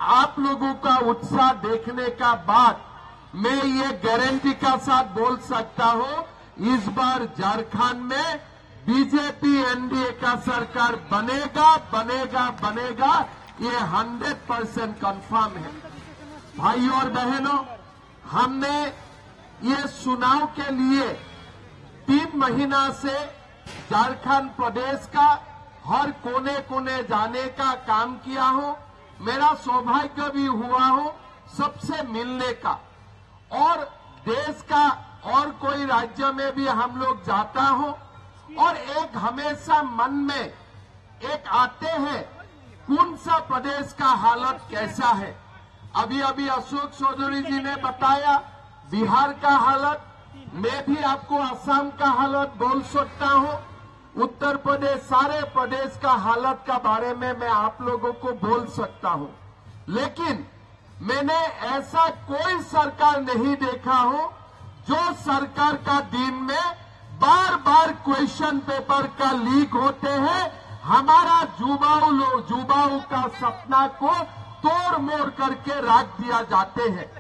आप लोगों का उत्साह देखने का बाद मैं ये गारंटी का साथ बोल सकता हूं, इस बार झारखंड में बीजेपी एनडीए का सरकार बनेगा बनेगा बनेगा, ये 100% कंफर्म है। भाइयों और बहनों, हमने ये चुनाव के लिए 3 महीना से झारखंड प्रदेश का हर कोने कोने जाने का काम किया हूं। मेरा सौभाग्य भी हुआ हो सबसे मिलने का, और देश का और कोई राज्य में भी हम लोग जाता हो, और एक हमेशा मन में एक आते हैं कौन सा प्रदेश का हालत कैसा है। अभी अभी अशोक चौधरी जी ने बताया बिहार का हालत, मैं भी आपको असम का हालत बोल सकता हूं, उत्तर प्रदेश, सारे प्रदेश का हालत का बारे में मैं आप लोगों को बोल सकता हूं। लेकिन मैंने ऐसा कोई सरकार नहीं देखा हो जो सरकार का दिन में बार बार क्वेश्चन पेपर का लीक होते हैं, हमारा युवाओं का सपना को तोड़ मोड़ करके रख दिया जाते हैं।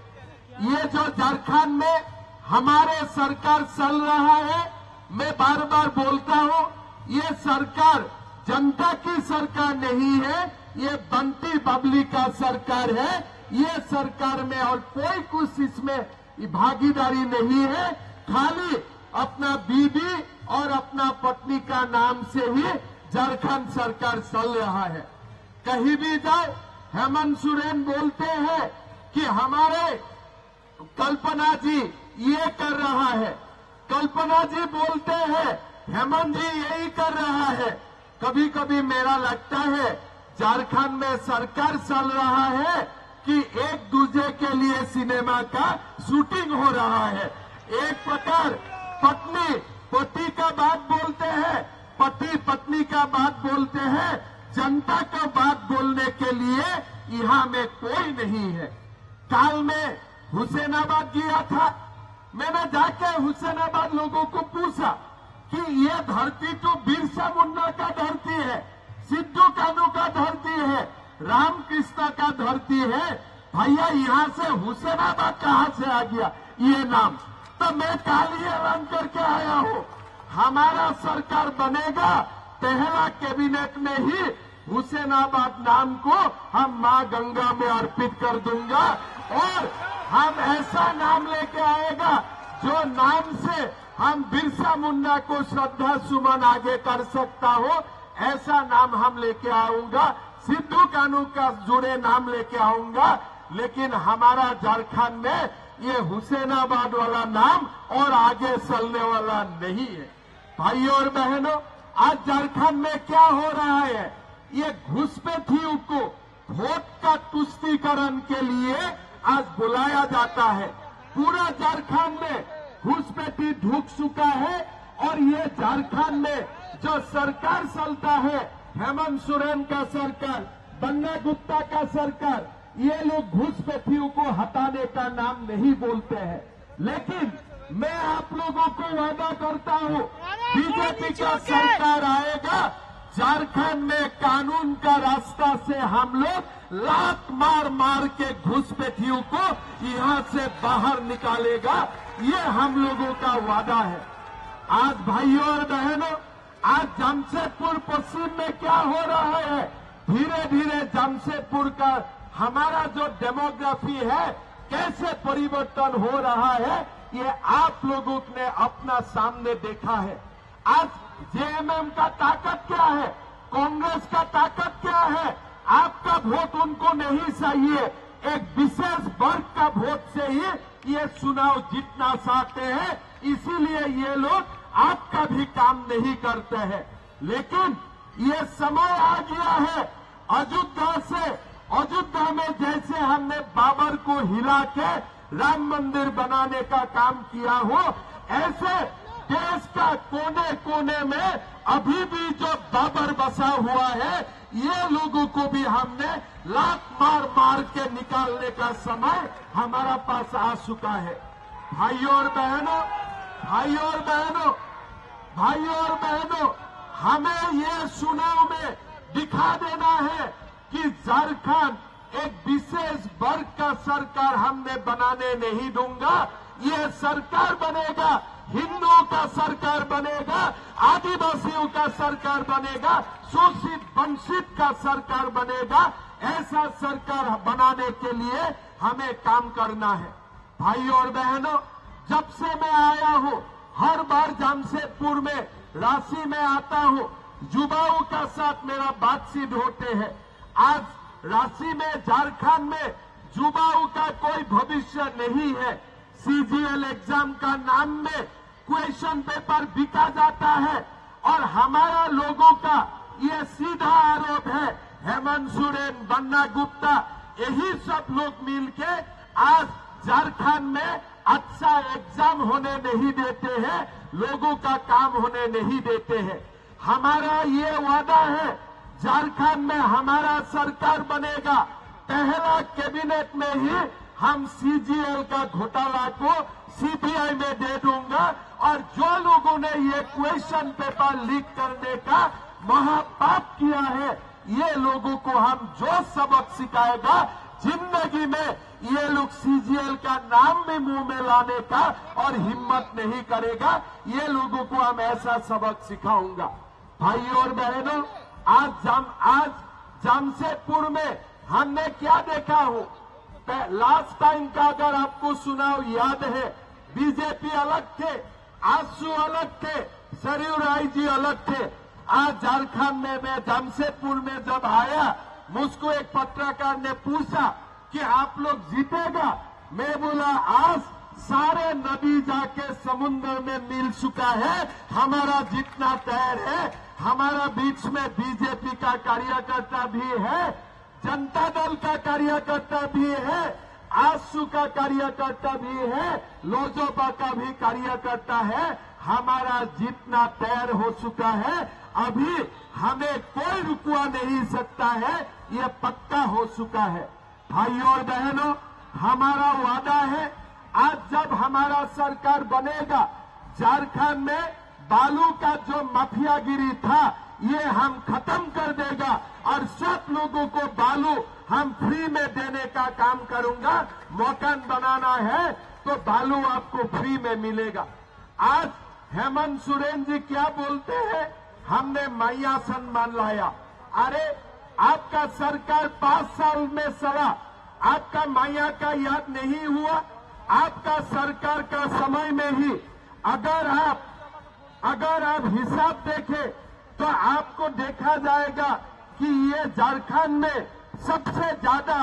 ये जो झारखंड में हमारे सरकार चल रहा है, मैं बार बार बोलता हूं, ये सरकार जनता की सरकार नहीं है, ये बंटी बबली का सरकार है। ये सरकार में और कोई कुछ इसमें भागीदारी नहीं है, खाली अपना बीबी और अपना पत्नी का नाम से ही झारखंड सरकार चल रहा है। कहीं भी जाओ हेमंत सोरेन बोलते हैं कि हमारे कल्पना जी ये कर रहा है, कल्पना जी बोलते हैं हेमंत जी यही कर रहा है। कभी कभी मेरा लगता है झारखंड में सरकार चल रहा है कि एक दूसरे के लिए सिनेमा का शूटिंग हो रहा है। एक प्रकार पत्नी पति का बात बोलते हैं, पति पत्नी का बात बोलते हैं, जनता का बात बोलने के लिए यहाँ में कोई नहीं है। काल में हुसैनाबाद गया था, मैंने जाके हुसैनाबाद लोगों को पूछा कि ये धरती तो बिरसा मुंडा का धरती है, सिद्धू कानू का धरती है, रामकृष्ण का धरती है, भैया यहाँ से हुसैनाबाद कहाँ से आ गया ये नाम? तो मैं काल ही ऐलान करके आया हूँ, हमारा सरकार बनेगा, पहला कैबिनेट में ही हुसैनाबाद नाम को हम मां गंगा में अर्पित कर दूंगा, और हम ऐसा नाम लेके आएगा जो नाम से हम बिरसा मुंडा को श्रद्धा सुमन आगे कर सकता हो, ऐसा नाम हम लेके आऊंगा। सिद्धू कानू का जुड़े नाम लेके आऊंगा, लेकिन हमारा झारखंड में ये हुसैनाबाद वाला नाम और आगे चलने वाला नहीं है। भाइयों और बहनों, आज झारखंड में क्या हो रहा है? ये घुसपैठियों को वोट का तुष्टीकरण के लिए आज बुलाया जाता है। पूरा झारखंड में घुसपैठी ढुक चुका है, और ये झारखंड में जो सरकार चलता है, हेमंत सोरेन का सरकार, बन्ना गुप्ता का सरकार, ये लोग घुसपैठियों को हटाने का नाम नहीं बोलते हैं। लेकिन मैं आप लोगों को वादा करता हूं, बीजेपी का सरकार आएगा, झारखंड में कानून का रास्ता से हम लोग लात मार मार के घुसपैठियों को यहां से बाहर निकालेगा, ये हम लोगों का वादा है। आज भाइयों और बहनों, आज जमशेदपुर पश्चिम में क्या हो रहा है? धीरे धीरे जमशेदपुर का हमारा जो डेमोग्राफी है कैसे परिवर्तन हो रहा है, ये आप लोगों ने अपना सामने देखा है। आज जेएमएम का ताकत क्या है, कांग्रेस का ताकत क्या है? आपका वोट उनको नहीं चाहिए, एक विशेष वर्ग का वोट से ही ये चुनाव जीतना चाहते हैं, इसीलिए ये लोग आपका भी काम नहीं करते हैं। लेकिन ये समय आ गया है अयोध्या में जैसे हमने बाबर को हिला के राम मंदिर बनाने का काम किया हो, ऐसे देश का कोने कोने में अभी भी जो बाबर बसा हुआ है, ये लोगों को भी हमने लात मार मार के निकालने का समय हमारा पास आ चुका है। भाइयों और बहनों, हमें ये चुनाव में दिखा देना है कि झारखंड एक विशेष वर्ग का सरकार हमने बनाने नहीं दूंगा। ये सरकार बनेगा, हिंदुओं का सरकार बनेगा, आदिवासियों का सरकार बनेगा, शोषित वंचित का सरकार बनेगा। ऐसा सरकार बनाने के लिए हमें काम करना है। भाइयों और बहनों, जब से मैं आया हूं, हर बार जमशेदपुर में रांची में आता हूं, युवाओं का साथ मेरा बातचीत होते हैं। आज रांची में, झारखंड में युवाओं का कोई भविष्य नहीं है। सीजीएल एग्जाम का नाम में क्वेश्चन पेपर बिका जाता है और हमारा लोगों का ये सीधा आरोप है। हेमंत सोरेन, बन्ना गुप्ता, यही सब लोग मिलके आज झारखंड में अच्छा एग्जाम होने नहीं देते हैं, लोगों का काम होने नहीं देते हैं। हमारा ये वादा है, झारखंड में हमारा सरकार बनेगा, पहला कैबिनेट में ही हम सीजीएल का घोटाला को सीबीआई में दे दूंगा और जो लोगों ने ये क्वेश्चन पेपर लीक करने का महापाप किया है, ये लोगों को हम जो सबक सिखाएगा, जिंदगी में ये लोग सीजीएल का नाम भी मुंह में लाने का और हिम्मत नहीं करेगा। ये लोगों को हम ऐसा सबक सिखाऊंगा। भाइयों और बहनों, आज जमशेदपुर में हमने क्या देखा हो, लास्ट टाइम का अगर आपको सुनाओ याद है, बीजेपी अलग थे, आंसू अलग थे, सरयू राय जी अलग थे। आज झारखंड में मैं जमशेदपुर में जब आया, मुझको एक पत्रकार ने पूछा कि आप लोग जीतेगा। मैं बोला आज सारे नदी जाके समुद्र में मिल चुका है, हमारा जीतना तैयार है। हमारा बीच में बीजेपी का कार्यकर्ता भी है, जनता दल का कार्यकर्ता भी है, आजसू का कार्यकर्ता भी है, लोजपा का भी कार्यकर्ता है। हमारा जीतना तैयार हो चुका है, अभी हमें कोई रुकवा नहीं सकता है, ये पक्का हो चुका है। भाइयों और बहनों, हमारा वादा है, आज जब हमारा सरकार बनेगा, झारखंड में बालू का जो माफियागिरी था, ये हम खत्म कर देगा और सब लोगों को बालू हम फ्री में देने का काम करूंगा। मकान बनाना है तो बालू आपको फ्री में मिलेगा। आज हेमंत सोरेन जी क्या बोलते हैं, हमने मैया सम्मान लाया। अरे आपका सरकार 5 साल में चला, आपका मैया का याद नहीं हुआ? आपका सरकार का समय में ही अगर आप हिसाब देखें तो आपको देखा जाएगा कि ये झारखंड में सबसे ज्यादा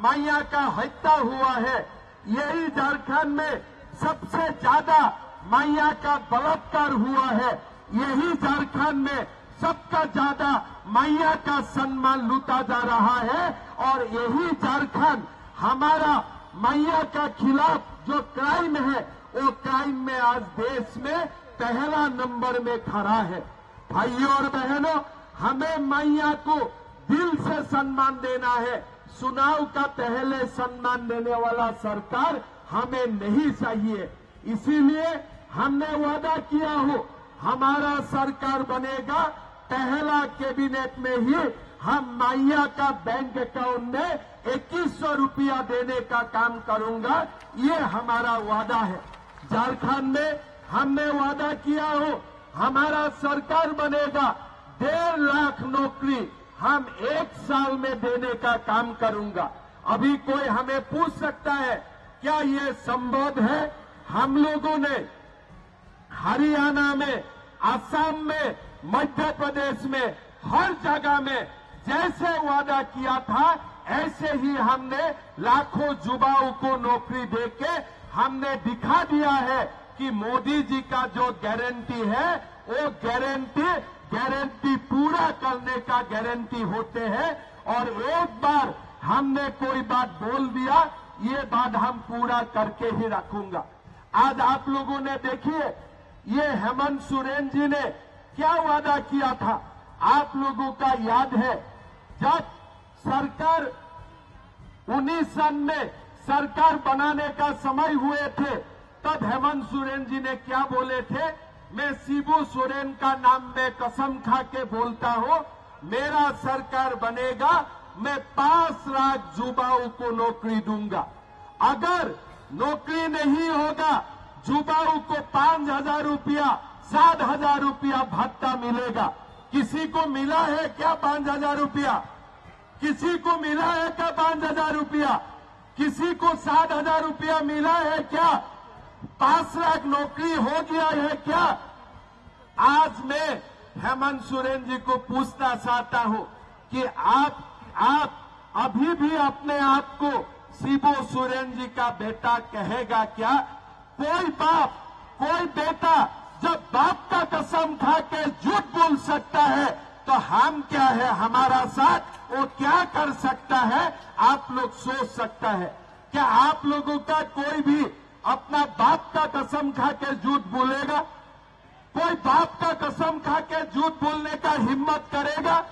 मैया का हत्या हुआ है। यही झारखंड में सबसे ज्यादा मैया का बलात्कार हुआ है। यही झारखंड में सबका ज्यादा मैया का सम्मान लूटा जा रहा है और यही झारखंड हमारा मैया का खिलाफ जो क्राइम है, वो क्राइम में आज देश में पहला नंबर में खड़ा है। भाइयों और बहनों, हमें मैया को दिल से सम्मान देना है। चुनाव का पहले सम्मान देने वाला सरकार हमें नहीं चाहिए। इसीलिए हमने वादा किया हो, हमारा सरकार बनेगा, पहला कैबिनेट में ही हम मैया का बैंक अकाउंट में 2100 रुपया देने का काम करूंगा। ये हमारा वादा है। झारखंड में हमने वादा किया हो, हमारा सरकार बनेगा, 1.5 लाख नौकरी हम 1 साल में देने का काम करूंगा। अभी कोई हमें पूछ सकता है क्या ये संभव है? हम लोगों ने हरियाणा में, असम में, मध्य प्रदेश में, हर जगह में जैसे वादा किया था, ऐसे ही हमने लाखों युवाओं को नौकरी देके हमने दिखा दिया है कि मोदी जी का जो गारंटी है, वो गारंटी पूरा करने का गारंटी होते हैं। और एक बार हमने कोई बात बोल दिया, ये बात हम पूरा करके ही रखूंगा। आज आप लोगों ने देखिए, ये हेमंत सोरेन जी ने क्या वादा किया था, आप लोगों का याद है? जब सरकार 19 सन में सरकार बनाने का समय हुए थे, तब हेमंत सोरेन जी ने क्या बोले थे? मैं शिबू सोरेन का नाम में कसम खा के बोलता हूं, मेरा सरकार बनेगा मैं 5 लाख युवाओं को नौकरी दूंगा। अगर नौकरी नहीं होगा, युवाओं को 5,000 रुपया 7,000 रुपया भत्ता मिलेगा। किसी को मिला है क्या 5,000 रुपया? किसी को मिला है क्या 5,000 रुपया? किसी को 7,000 रुपया मिला है क्या? 5 लाख नौकरी हो गया है क्या? आज मैं हेमंत सोरेन जी को पूछना चाहता हूं कि आप अभी भी अपने आप को शिबू सोरेन जी का बेटा कहेगा क्या? कोई बाप, कोई बेटा जब बाप का कसम खा के झूठ बोल सकता है तो हम क्या है, हमारा साथ वो क्या कर सकता है? आप लोग सोच सकता है क्या? आप लोगों का कोई भी अपना बाप का कसम खा के झूठ बोलेगा? कोई बाप का कसम खा के झूठ बोलने का हिम्मत करेगा?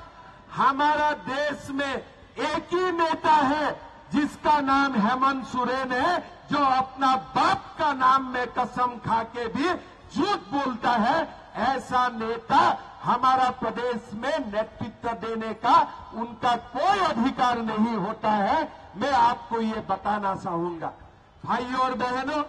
हमारा देश में एक ही नेता है जिसका नाम हेमंत सोरेन है, जो अपना बाप का नाम में कसम खा के भी झूठ बोलता है। ऐसा नेता हमारा प्रदेश में नेतृत्व देने का उनका कोई अधिकार नहीं होता है। मैं आपको ये बताना चाहूंगा भाइयों और बहनों,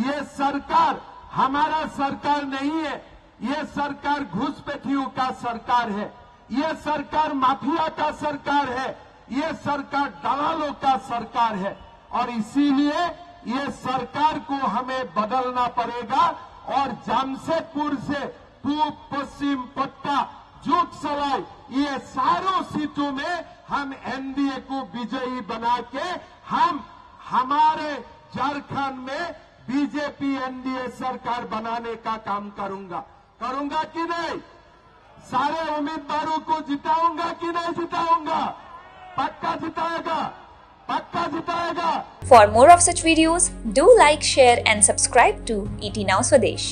ये सरकार हमारा सरकार नहीं है। ये सरकार घुसपैठियों का सरकार है। ये सरकार माफिया का सरकार है। ये सरकार दलालों का सरकार है और इसीलिए ये सरकार को हमें बदलना पड़ेगा और जमशेदपुर से पूर्व पश्चिम पट्टा जुग सलाई ये सारों सीटों में हम एनडीए को विजयी बना के हम हमारे झारखंड में बीजेपी एनडीए सरकार बनाने का काम करूंगा कि नहीं? सारे उम्मीदवारों को जिताऊंगा कि नहीं जिताऊंगा? पक्का जिताएगा, पक्का जिताएगा। For more of such videos, do like, share and subscribe to ET Now Swadesh.